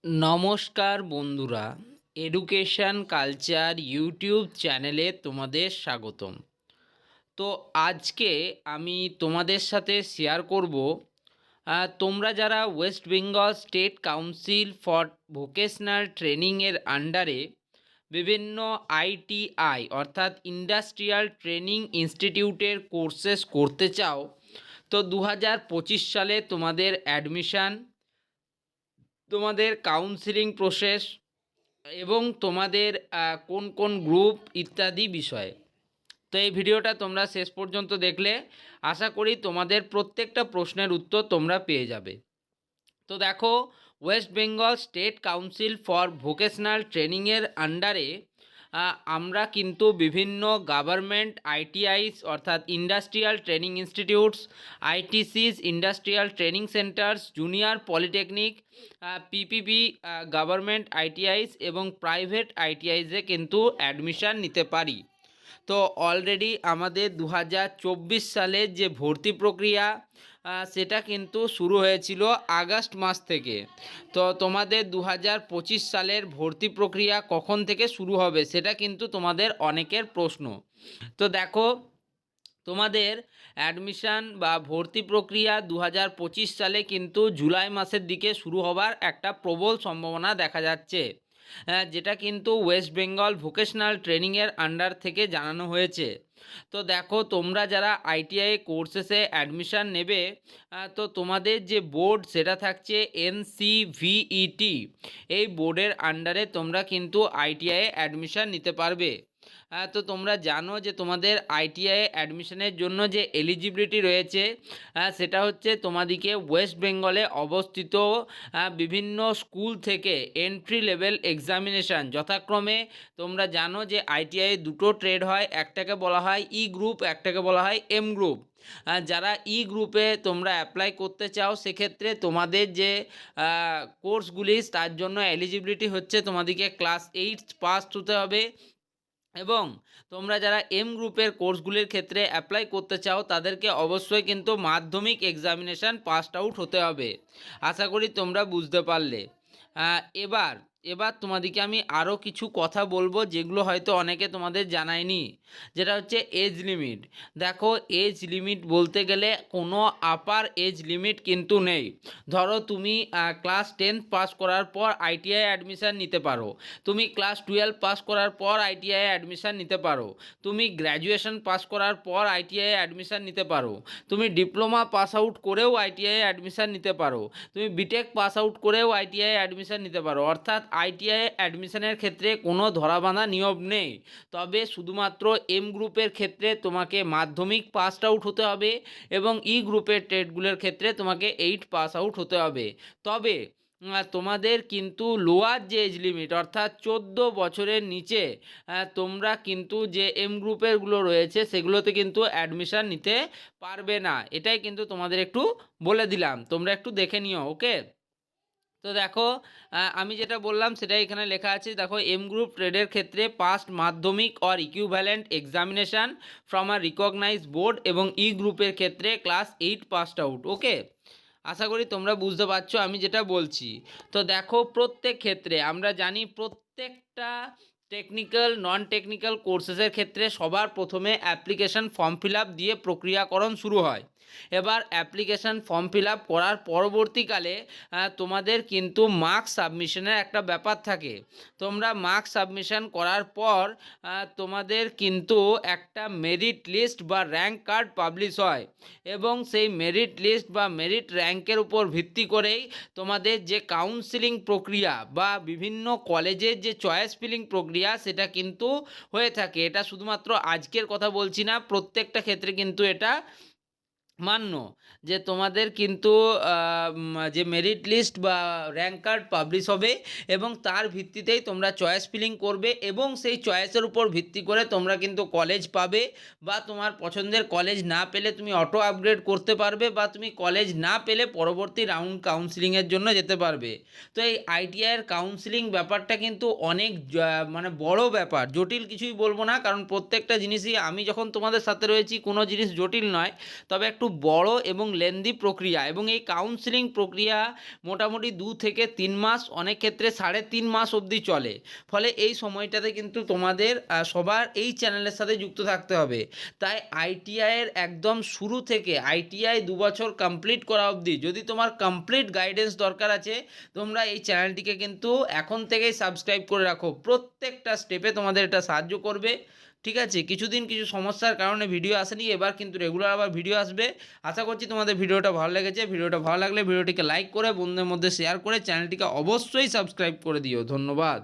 নমস্কার বন্ধুরা, education culture YouTube চ্যানেলে তোমাদের স্বাগতম। তো আজকে আমি তোমাদের সাথে শেয়ার করব তোমরা যারা West Bengal State Council for Vocational ট্রেনিংয়ের আন্ডারে বিভিন্ন আইটিআই অর্থাৎ ইন্ডাস্ট্রিয়াল ট্রেনিং ইনস্টিটিউটের কোর্সেস করতে চাও। তো 2025 সালে তোমাদের অ্যাডমিশান, তোমাদের কাউন্সিলিং প্রসেস এবং তোমাদের কোন কোন গ্রুপ ইত্যাদি বিষয়ে। তো এই ভিডিওটা তোমরা শেষ পর্যন্ত দেখলে আশা করি তোমাদের প্রত্যেকটা প্রশ্নের উত্তর তোমরা পেয়ে যাবে। তো দেখো, West Bengal State Council for Vocational ট্রেনিংয়ের আন্ডারে আমরা কিন্তু বিভিন্ন গভর্নমেন্ট আইটিআইস অর্থাৎ industrial training institutes, ITCs industrial training centres, junior polytechnic, PPP government ITIs এবং প্রাইভেট আইটিআইসে কিন্তু অ্যাডমিশান নিতে পারি। তো অলরেডি আমাদের 2024 সালের যে ভর্তি প্রক্রিয়া সেটা কিন্তু শুরু হয়েছিল আগস্ট মাস থেকে। তো তোমাদের 2025 সালের ভর্তি প্রক্রিয়া কখন থেকে শুরু হবে সেটা কিন্তু তোমাদের অনেকের প্রশ্ন। তো দেখো, তোমাদের অ্যাডমিশান বা ভর্তি প্রক্রিয়া 2025 সালে কিন্তু জুলাই মাসের দিকে শুরু হবার একটা প্রবল সম্ভাবনা দেখা যাচ্ছে, যেটা কিন্তু ওয়েস্ট বেঙ্গল ভোকেশনাল ট্রেনিংয়ের আন্ডার থেকে জানানো হয়েছে। তো দেখো, তোমরা যারা আইটিআই কোর্সেসে অ্যাডমিশান নেবে, তো তোমাদের যে বোর্ড সেটা থাকছে এনসিভিইটি। এই বোর্ডের আন্ডারে তোমরা কিন্তু আইটিআই অ্যাডমিশান নিতে পারবে। তো তোমরা জানো যে তোমাদের আইটিআই অ্যাডমিশনের জন্য যে এলিজিবিলিটি রয়েছে সেটা হচ্ছে তোমাদিকে ওয়েস্ট বেঙ্গলে অবস্থিত বিভিন্ন স্কুল থেকে এন্ট্রি লেভেল এক্সামিনেশান যথাক্রমে, তোমরা জানো যে আইটিআই দুটো ট্রেড হয়, একটাকে বলা হয় ই গ্রুপ, একটাকে বলা হয় এম গ্রুপ। যারা ই গ্রুপে তোমরা অ্যাপ্লাই করতে চাও সেক্ষেত্রে তোমাদের যে কোর্সগুলি তার জন্য এলিজিবিলিটি হচ্ছে তোমাদেরকে ক্লাস 8 পাস হতে হবে, এবং তোমরা যারা এম গ্রুপের কোর্সগুলির ক্ষেত্রে অ্যাপ্লাই করতে চাও তাদেরকে অবশ্যই কিন্তু মাধ্যমিক এক্সামিনেশান পাসড আউট হতে হবে। আশা করি তোমরা বুঝতে পারলে। এবার এবার তোমাদেরকে আমি আরও কিছু কথা বলবো যেগুলো হয়তো অনেকে তোমাদের জানায়নি, যেটা হচ্ছে এজ লিমিট। দেখো, এজ লিমিট বলতে গেলে কোনো আপার এজ লিমিট কিন্তু নেই। ধরো তুমি ক্লাস 10 পাস করার পর আইটিআই অ্যাডমিশান নিতে পারো, তুমি ক্লাস 12 পাস করার পর আইটিআই অ্যাডমিশান নিতে পারো, তুমি গ্র্যাজুয়েশন পাস করার পর আইটিআই অ্যাডমিশান নিতে পারো, তুমি ডিপ্লোমা পাস আউট করেও আইটিআই অ্যাডমিশান নিতে পারো, তুমি বিটেক পাস আউট করেও আইটিআই অ্যাডমিশান নিতে পারো। অর্থাৎ আইটিআই অ্যাডমিশানের ক্ষেত্রে কোনো ধরাবাঁধা নিয়ম নেই। তবে শুধুমাত্র এম গ্রুপের ক্ষেত্রে তোমাকে মাধ্যমিক পাস আউট হতে হবে এবং ই গ্রুপের ট্রেডগুলোর ক্ষেত্রে তোমাকে 8 পাস আউট হতে হবে। তবে তোমাদের কিন্তু লোয়ার যে এজ লিমিট অর্থাৎ 14 বছরের নিচে তোমরা কিন্তু যে এম গ্রুপেরগুলো রয়েছে সেগুলোতে কিন্তু অ্যাডমিশান নিতে পারবে না। এটাই কিন্তু তোমাদের একটু বলে দিলাম, তোমরা একটু দেখে নিও। ওকে, তো দেখো, আমি যেটা বললাম সেটাই এখানে লেখা আছে। দেখো, এম গ্রুপ ট্রেডের ক্ষেত্রে past Madhyamik or equivalent examination from a recognised board, এবং ই গ্রুপের ক্ষেত্রে ক্লাস 8 পাসড আউট। ওকে, আশা করি তোমরা বুঝতে পারছো আমি যেটা বলছি। তো দেখো, প্রত্যেক ক্ষেত্রে আমরা জানি প্রত্যেকটা টেকনিক্যাল নন টেকনিক্যাল কোর্সেসের ক্ষেত্রে সবার প্রথমে অ্যাপ্লিকেশান ফর্ম ফিল আপ দিয়ে প্রক্রিয়াকরণ শুরু হয়। এবার অ্যাপ্লিকেশান ফর্ম ফিল আপ করার পরবর্তীকালে তোমাদের কিন্তু মার্কস সাবমিশনের একটা ব্যাপার থাকে। তোমরা মার্কস সাবমিশন করার পর তোমাদের কিন্তু একটা মেরিট লিস্ট বা র্যাঙ্ক কার্ড পাবলিশ হয়, এবং সেই মেরিট লিস্ট বা মেরিট র্যাঙ্কের উপর ভিত্তি করেই তোমাদের যে কাউন্সিলিং প্রক্রিয়া বা বিভিন্ন কলেজের যে চয়েস ফিলিং প্রক্রিয়া সেটা কিন্তু হয়ে থাকে। এটা শুধুমাত্র আজকের কথা বলছি না, প্রত্যেকটা ক্ষেত্রে কিন্তু এটা মান্য যে তোমাদের কিন্তু যে মেরিট লিস্ট বা র্যাঙ্ক কার্ড পাবলিশ হবে এবং তার ভিত্তিতেই তোমরা চয়েস ফিলিং করবে, এবং সেই চয়েসের উপর ভিত্তি করে তোমরা কিন্তু কলেজ পাবে, বা তোমার পছন্দের কলেজ না পেলে তুমি অটো আপগ্রেড করতে পারবে, বা তুমি কলেজ না পেলে পরবর্তী রাউন্ড কাউন্সিলিংয়ের জন্য যেতে পারবে। তো এই আইটিআইয়ের কাউন্সিলিং ব্যাপারটা কিন্তু অনেক মানে বড় ব্যাপার, জটিল কিছুই বলবো না, কারণ প্রত্যেকটা জিনিসই আমি যখন তোমাদের সাথে রয়েছি কোনো জিনিস জটিল নয়, তবে একটু বড় এবং লেন্দি প্রক্রিয়া, এবং এই কাউন্সেলিং প্রক্রিয়া মোটামুটি 2 থেকে 3 মাস, অনেক ক্ষেত্রে 3.5 মাস অবধি চলে। ফলে এই সময়টাতে কিন্তু তোমাদের সবার এই চ্যানেলের সাথে যুক্ত থাকতে হবে। তাই আইটিআইয়ের একদম শুরু থেকে আইটিআই 2 বছর কমপ্লিট করা অবধি যদি তোমার কমপ্লিট গাইডেন্স দরকার আছে, তোমরা এই চ্যানেলটিকে কিন্তু এখন থেকেই সাবস্ক্রাইব করে রাখো। প্রত্যেকটা স্টেপে তোমাদের এটা সাহায্য করবে। ঠিক আছে, কিছুদিন কিছু সমস্যার কারণে ভিডিও আসেনি, এবার কিন্তু রেগুলার আবার ভিডিও আসবে। আশা করছি তোমাদের ভিডিওটা ভালো লেগেছে। ভিডিওটা ভালো লাগলে ভিডিওটিকে লাইক করে বন্ধুদের মধ্যে শেয়ার করে চ্যানেলটিকে অবশ্যই সাবস্ক্রাইব করে দিও। ধন্যবাদ।